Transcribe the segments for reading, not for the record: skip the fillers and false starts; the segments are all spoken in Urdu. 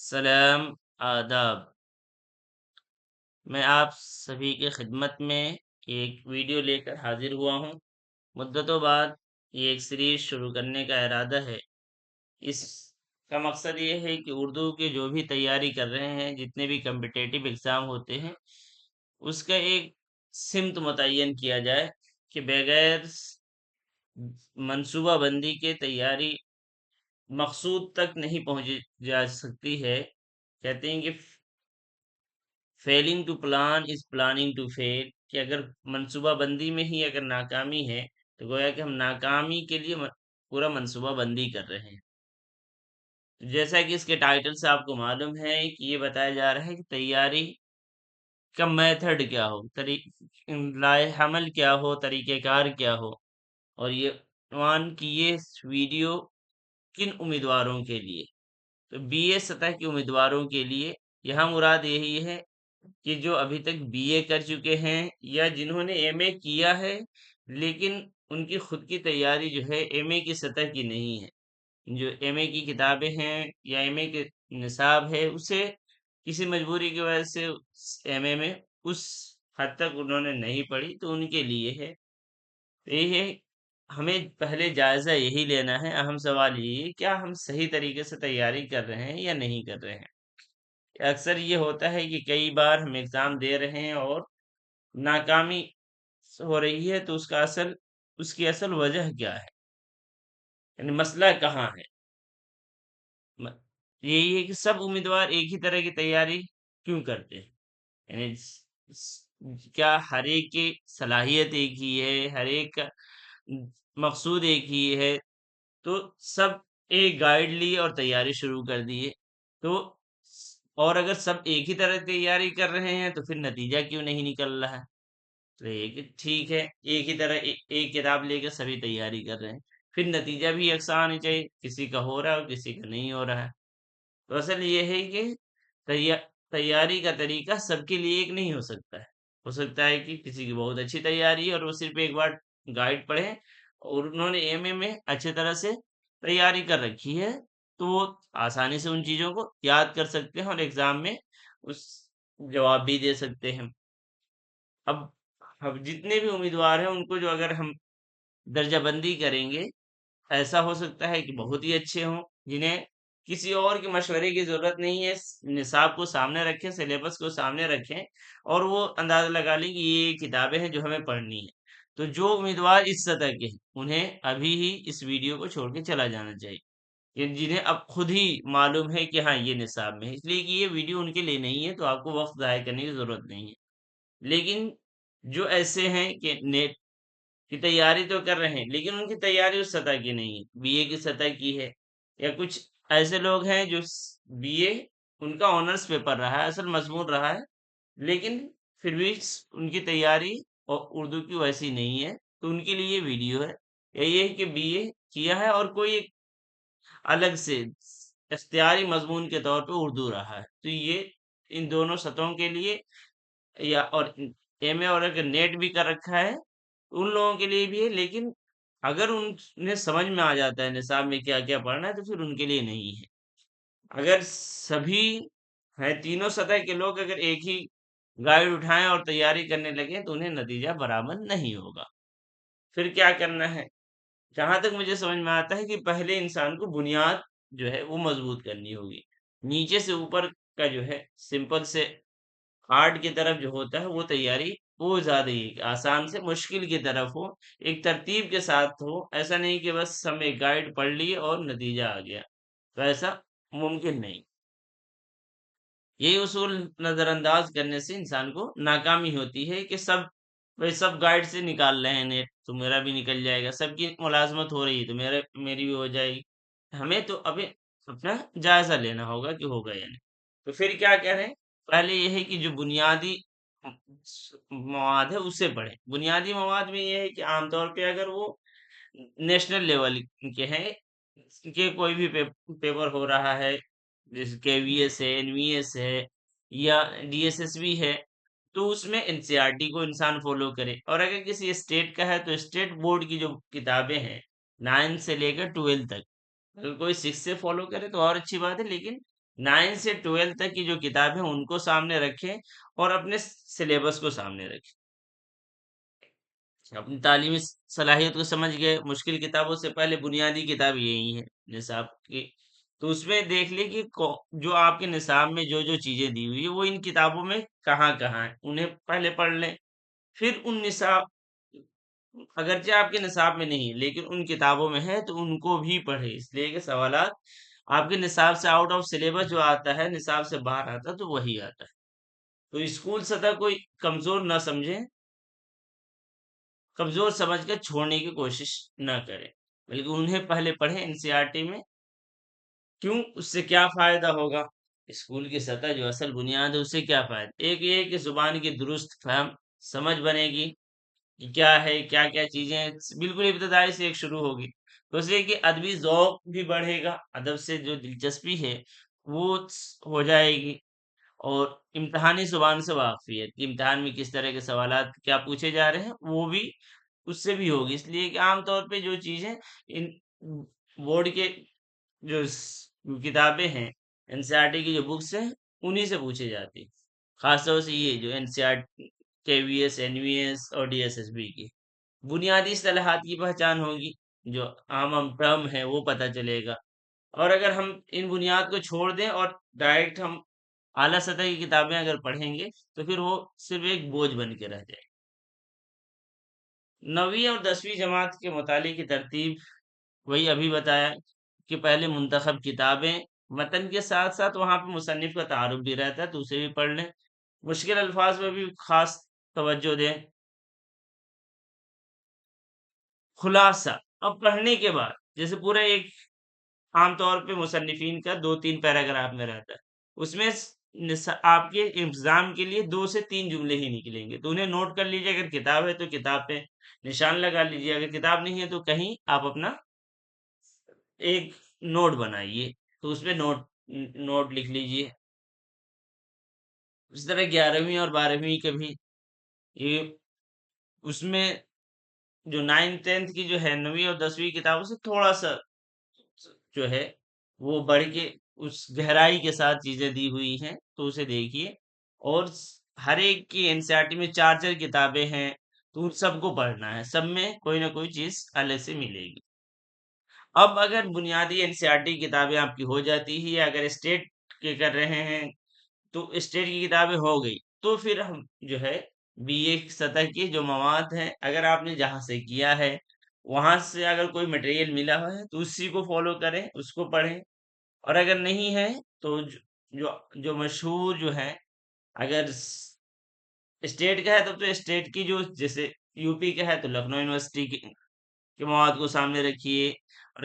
سلام، آداب۔ میں آپ سبھی کی خدمت میں ایک ویڈیو لے کر حاضر ہوا ہوں۔ مدتوں بعد یہ ایک سیریز شروع کرنے کا ارادہ ہے۔ اس کا مقصد یہ ہے کہ اردو کے جو بھی تیاری کر رہے ہیں، جتنے بھی کمپٹیٹیو ایگزام ہوتے ہیں، اس کا ایک سمت متعین کیا جائے کہ بغیر منصوبہ بندی کے تیاری مقصود تک نہیں پہنچی جا سکتی ہے۔ کہتے ہیں کہ failing to plan is planning to fail, کہ اگر منصوبہ بندی میں ہی اگر ناکامی ہے تو گویا کہ ہم ناکامی کے لیے پورا منصوبہ بندی کر رہے ہیں۔ جیسا کہ اس کے ٹائٹل سے آپ کو معلوم ہے کہ یہ بتایا جا رہا ہے کہ تیاری کا میتھڈ کیا ہو، لائے حمل کیا ہو، طریقہ کار کیا ہو، اور یہ عنوان کی یہ ویڈیو کن امیدواروں کے لیے؟ تو بی اے سطح کے امیدواروں کے لیے۔ یہاں مراد یہی ہے کہ جو ابھی تک بی اے کر چکے ہیں یا جنہوں نے ایم اے کیا ہے لیکن ان کی خود کی تیاری جو ہے ایم اے کی سطح کی نہیں ہے۔ جو ایم اے کی کتابیں ہیں یا ایم اے کے نصاب ہے، اسے کسی مجبوری کی وجہ سے ایم اے میں اس حد تک انہوں نے نہیں پڑھی، تو ان کے لیے ہے۔ تو یہ ہے، ہمیں پہلے جائزہ یہی لینا ہے۔ اہم سوال یہ ہے، کیا ہم صحیح طریقے سے تیاری کر رہے ہیں یا نہیں کر رہے ہیں؟ اکثر یہ ہوتا ہے کہ کئی بار ہم ایگزام دے رہے ہیں اور ناکامی ہو رہی ہے، تو اس کی اصل وجہ کیا ہے، یعنی مسئلہ کہاں ہے؟ م- یہی ہے کہ سب امیدوار ایک ہی طرح کی تیاری کیوں کرتے ہیں؟ یعنی کیا ہر ایک کی صلاحیت ایک ہی ہے، ہر ایک کا مقصود ایک ہی ہے؟ تو سب ایک گائیڈ لی اور تیاری شروع کر دیے، تو اور اگر سب ایک ہی طرح تیاری کر رہے ہیں تو پھر نتیجہ کیوں نہیں نکل رہا ہے؟ تو یہ کہ ٹھیک ہے، ایک ہی طرح ایک کتاب لے کے سبھی تیاری کر رہے ہیں، پھر نتیجہ بھی یکساں آنا چاہیے، کسی کا ہو رہا ہے اور کسی کا نہیں ہو رہا ہے۔ تو اصل یہ ہے کہ تیاری کا طریقہ سب کے لیے ایک نہیں ہو سکتا ہے۔ ہو سکتا ہے کہ کسی کی بہت اچھی تیاری ہے اور وہ صرف ایک بار گائیڈ پڑھیں اور انہوں نے ایم اے میں اچھی طرح سے تیاری کر رکھی ہے، تو وہ آسانی سے ان چیزوں کو یاد کر سکتے ہیں اور ایگزام میں اس جواب بھی دے سکتے ہیں۔ اب اب جتنے بھی امیدوار ہیں ان کو جو اگر ہم درجہ بندی کریں گے، ایسا ہو سکتا ہے کہ بہت ہی اچھے ہوں، جنہیں کسی اور کے مشورے کی ضرورت نہیں ہے، نصاب کو سامنے رکھیں، سلیبس کو سامنے رکھیں اور وہ اندازہ لگا لیں کہ یہ کتابیں ہیں جو ہمیں پڑھنی ہے۔ تو جو امیدوار اس سطح کے ہیں انہیں ابھی ہی اس ویڈیو کو چھوڑ کے چلا جانا چاہیے، کہ جنہیں اب خود ہی معلوم ہے کہ ہاں یہ نصاب میں ہے، اس لیے کہ یہ ویڈیو ان کے لیے نہیں ہے، تو آپ کو وقت ضائع کرنے کی ضرورت نہیں ہے۔ لیکن جو ایسے ہیں کہ نیٹ کی تیاری تو کر رہے ہیں لیکن ان کی تیاری اس سطح کی نہیں ہے، بی اے کی سطح کی ہے، یا کچھ ایسے لوگ ہیں جو بی اے ان کا آنرس پیپر رہا ہے، اصل مضمون رہا ہے، لیکن پھر بھی ان کی تیاری اور اردو کی ویسی نہیں ہے، تو ان کے لیے یہ ویڈیو ہے۔ یہی ہے کہ بی اے کیا ہے اور کوئی ایک الگ سے اختیاری مضمون کے طور پہ اردو رہا ہے، تو یہ ان دونوں سطحوں کے لیے، یا اور ایم اے اور اگر نیٹ بھی کر رکھا ہے ان لوگوں کے لیے بھی ہے، لیکن اگر انہیں سمجھ میں آ جاتا ہے نصاب میں کیا کیا پڑھنا ہے تو پھر ان کے لیے نہیں ہے۔ اگر سبھی ہیں تینوں سطح کے لوگ اگر ایک ہی گائیڈ اٹھائیں اور تیاری کرنے لگیں تو انہیں نتیجہ برابر نہیں ہوگا۔ پھر کیا کرنا ہے؟ جہاں تک مجھے سمجھ میں آتا ہے کہ پہلے انسان کو بنیاد جو ہے وہ مضبوط کرنی ہوگی، نیچے سے اوپر کا جو ہے سمپل سے ہارڈ کی طرف جو ہوتا ہے وہ تیاری وہ زیادہ ہی کہ آسان سے مشکل کی طرف ہو، ایک ترتیب کے ساتھ ہو، ایسا نہیں کہ بس ہم ایک گائیڈ پڑھ لیے اور نتیجہ آ گیا، تو ایسا ممکن نہیں۔ یہی اصول نظر انداز کرنے سے انسان کو ناکامی ہوتی ہے کہ سب گائیڈ سے نکال رہے ہیں نیٹ، تو میرا بھی نکل جائے گا، سب کی ملازمت ہو رہی ہے تو میری بھی ہو جائے گی۔ ہمیں تو ابھی اپنا جائزہ لینا ہوگا کہ ہوگا یا نہیں۔ تو پھر کیا کریں؟ پہلے یہ ہے کہ جو بنیادی مواد ہے اسے پڑھیں۔ بنیادی مواد میں یہ ہے کہ عام طور پہ اگر وہ نیشنل لیول کے ہیں، کہ کوئی بھی پیپر ہو رہا ہے، جیسے کے وی ایس ہے، این وی ایس ہے یا ڈی ایس ایس بی ہے، تو اس میں این سی آر ٹی کو انسان فالو کرے، اور اگر کسی اسٹیٹ کا ہے تو اسٹیٹ بورڈ کی جو کتابیں ہیں 9 سے لے کر 12 تک، اگر کوئی 6 سے فالو کرے تو اور اچھی بات ہے، لیکن 9 سے 12 تک کی جو کتابیں ان کو سامنے رکھیں اور اپنے سلیبس کو سامنے رکھیں. اپنی تعلیمی صلاحیت کو سمجھ گئے، مشکل کتابوں سے پہلے بنیادی کتاب یہی ہے نصاب کی. تو اس میں دیکھ لیں کہ جو آپ کے نصاب میں جو جو چیزیں دی ہوئی ہے وہ ان کتابوں میں کہاں کہاں ہیں، انہیں پہلے پڑھ لیں. پھر ان نصاب اگرچہ آپ کے نصاب میں نہیں لیکن ان کتابوں میں ہے تو ان کو بھی پڑھے، اس لیے کہ سوالات آپ کے نصاب سے آؤٹ آف سلیبس جو آتا ہے، نصاب سے باہر آتا ہے تو وہی آتا ہے. تو اسکول سطح کو کمزور نہ سمجھیں، کمزور سمجھ کر چھوڑنے کی کوشش نہ کریں، بلکہ انہیں پہلے پڑھیں. NCERT میں کیوں، اس سے کیا فائدہ ہوگا؟ اسکول کی سطح جو اصل بنیاد ہے اس سے کیا فائدہ؟ ایک یہ کہ زبان کی درست فہم سمجھ بنے گی کہ کیا ہے، کیا کیا چیزیں ہیں، بالکل ابتدائی سے ایک شروع ہوگی. دوسرے کہ ادبی ذوق بھی بڑھے گا، ادب سے جو دلچسپی ہے وہ ہو جائے گی. اور امتحانی زبان سے واقفیت کہ امتحان میں کس طرح کے سوالات کیا پوچھے جا رہے ہیں وہ بھی اس سے بھی ہوگی. اس لیے کہ عام طور پہ جو چیزیں ان بورڈ کے جو کتابیں ہیں، NCERT کی جو بکس ہیں انہی سے پوچھی جاتی، خاص طور سے یہ جو NCERT KVS NVS اور DSSB کی بنیادی اصطلاحات کی پہچان ہوگی، جو عام ٹرم ہے وہ پتہ چلے گا. اور اگر ہم ان بنیاد کو چھوڑ دیں اور ڈائریکٹ ہم اعلیٰ سطح کی کتابیں اگر پڑھیں گے تو پھر وہ صرف ایک بوجھ بن کے رہ جائے. 9ویں اور 10ویں جماعت کے مطالعے کی ترتیب وہی ابھی بتایا کہ پہلے منتخب کتابیں، متن کے ساتھ ساتھ وہاں پہ مصنف کا تعارف بھی رہتا ہے تو اسے بھی پڑھ لیں. مشکل الفاظ میں بھی خاص توجہ دیں. خلاصہ، اب پڑھنے کے بعد جیسے پورا ایک عام طور پہ مصنفین کا 2-3 پیراگراف میں رہتا ہے، اس میں آپ کے ایگزام کے لیے 2 سے 3 جملے ہی نکلیں گے تو انہیں نوٹ کر لیجیے. اگر کتاب ہے تو کتاب پہ نشان لگا لیجیے، اگر کتاب نہیں ہے تو کہیں آپ اپنا ایک نوٹ بنائیے تو اس میں نوٹ لکھ لیجیے. اس طرح 11ویں اور 12ویں کے بھی یہ اس میں جو 9 10 کی جو ہے 9ویں اور 10ویں کتابوں سے تھوڑا سا جو ہے وہ بڑھ کے اس گہرائی کے ساتھ چیزیں دی ہوئی ہیں تو اسے دیکھیے. اور ہر ایک کی NCERT میں 4 کتابیں ہیں تو ان سب کو پڑھنا ہے، سب میں کوئی نہ کوئی چیز الگ سے ملے گی. اب اگر بنیادی NCERT کتابیں آپ کی ہو جاتی ہے یا اگر اسٹیٹ کے کر رہے ہیں تو اسٹیٹ کی کتابیں ہو گئی تو پھر ہم جو ہے BA سطح کی جو مواد ہیں اگر آپ نے جہاں سے کیا ہے وہاں سے اگر کوئی مٹیریل ملا ہوا ہے تو اسی کو فالو کریں، اس کو پڑھیں. اور اگر نہیں ہے تو جو مشہور جو ہے، اگر اسٹیٹ کا ہے تب تو اسٹیٹ کی جو جیسے UP کا ہے تو لکھنؤ یونیورسٹی کے مواد کو سامنے رکھیے، اور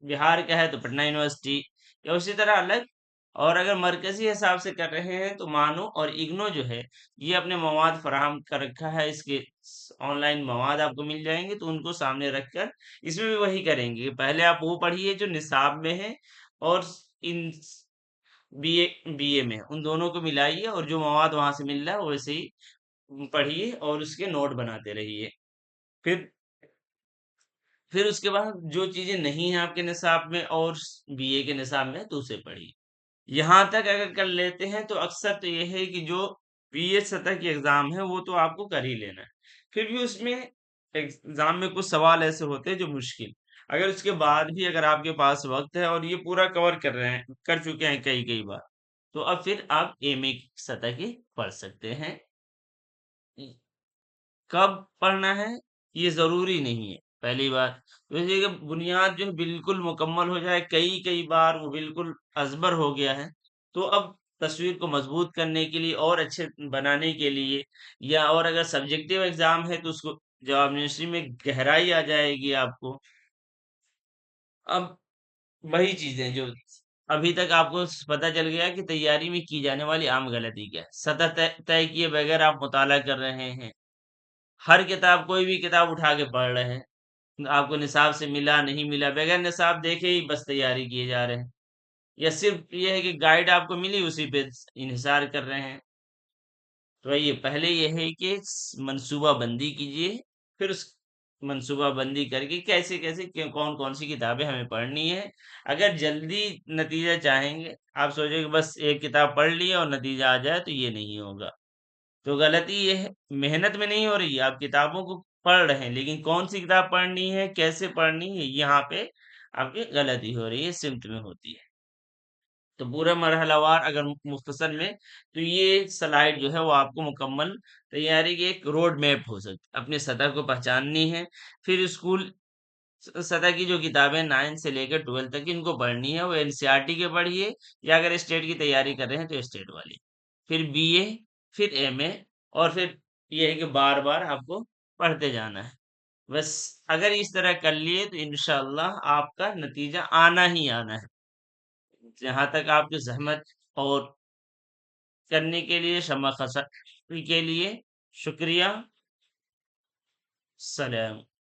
بہار کا ہے تو پٹنہ یونیورسٹی یا اسی طرح الگ. اور اگر مرکزی حساب سے کر رہے ہیں تو مانو اور اگنو جو ہے یہ اپنے مواد فراہم کر رکھا ہے، اس کے آن لائن مواد آپ کو مل جائیں گے تو ان کو سامنے رکھ کر اس میں بھی وہی کریں گے. پہلے آپ وہ پڑھیے جو نصاب میں ہے اور ان BA میں ان دونوں کو ملائیے اور جو مواد وہاں سے مل رہا ہے ویسے ہی پڑھیے اور اس کے نوٹ بناتے رہیے. پھر اس کے بعد جو چیزیں نہیں ہیں آپ کے نصاب میں اور BA کے نصاب میں تو اسے پڑھیے. یہاں تک اگر کر لیتے ہیں تو اکثر تو یہ ہے کہ جو BA سطح کی ایگزام ہے وہ تو آپ کو کر ہی لینا ہے. پھر بھی اس میں ایگزام میں کچھ سوال ایسے ہوتے ہیں جو مشکل، اگر اس کے بعد بھی اگر آپ کے پاس وقت ہے اور یہ پورا کور کر رہے ہیں، کر چکے ہیں کئی بار، تو اب پھر آپ MA سطح کی پڑھ سکتے ہیں. کب پڑھنا ہے یہ ضروری نہیں ہے. پہلی بات تو یہ کہ بنیاد جو ہے بالکل مکمل ہو جائے، کئی بار وہ بالکل ازبر ہو گیا ہے تو اب تصویر کو مضبوط کرنے کے لیے اور اچھے بنانے کے لیے، یا اور اگر سبجیکٹیو ایگزام ہے تو اس کو جواب نویسی میں گہرائی آ جائے گی آپ کو. اب وہی چیزیں جو ابھی تک آپ کو پتہ چل گیا کہ تیاری میں کی جانے والی عام غلطی کیا ہے. سطح طے کیے بغیر آپ مطالعہ کر رہے ہیں، ہر کتاب کوئی بھی کتاب اٹھا کے پڑھ رہے ہیں، آپ کو نصاب سے ملا نہیں ملا بغیر نصاب دیکھے ہی بس تیاری کیے جا رہے ہیں، یا صرف یہ ہے کہ گائیڈ آپ کو ملی اسی پہ انحصار کر رہے ہیں. تو یہ پہلے یہ ہے کہ منصوبہ بندی کیجیے، پھر منصوبہ بندی کر کے کیسے کیسے کون کون سی کتابیں ہمیں پڑھنی ہے۔ اگر جلدی نتیجہ چاہیں گے، آپ سوچیں کہ بس ایک کتاب پڑھ لی اور نتیجہ آ جائے، تو یہ نہیں ہوگا۔ تو غلطی یہ ہے، محنت میں نہیں ہو رہی ہے، آپ کتابوں کو پڑھ رہے ہیں لیکن کون سی کتاب پڑھنی ہے، کیسے پڑھنی ہے، یہاں پہ آپ کی غلطی ہو رہی ہے، سمت میں ہوتی ہے۔ تو پورا مرحلہ وار اگر مختصر میں، تو یہ سلائیڈ جو ہے وہ آپ کو مکمل تیاری کی ایک روڈ میپ ہو سکتی، اپنی سطح کو پہچاننی ہے۔ پھر اسکول سطح کی جو کتابیں 9 سے لے کر 12 تک ان کو پڑھنی ہے، وہ این سی آر ٹی کے پڑھیے، یا اگر اسٹیٹ کی تیاری کر رہے ہیں تو اسٹیٹ والی، پھر بی اے، پھر ایم اے، اور پھر یہ ہے کہ بار بار آپ کو پڑھتے جانا ہے۔ بس اگر اس طرح کر لیے تو انشاءاللہ آپ کا نتیجہ آنا ہی آنا ہے۔ جہاں تک آپ کی زحمت اور کرنے کے لیے، شمع خسر کے لیے شکریہ۔ سلام۔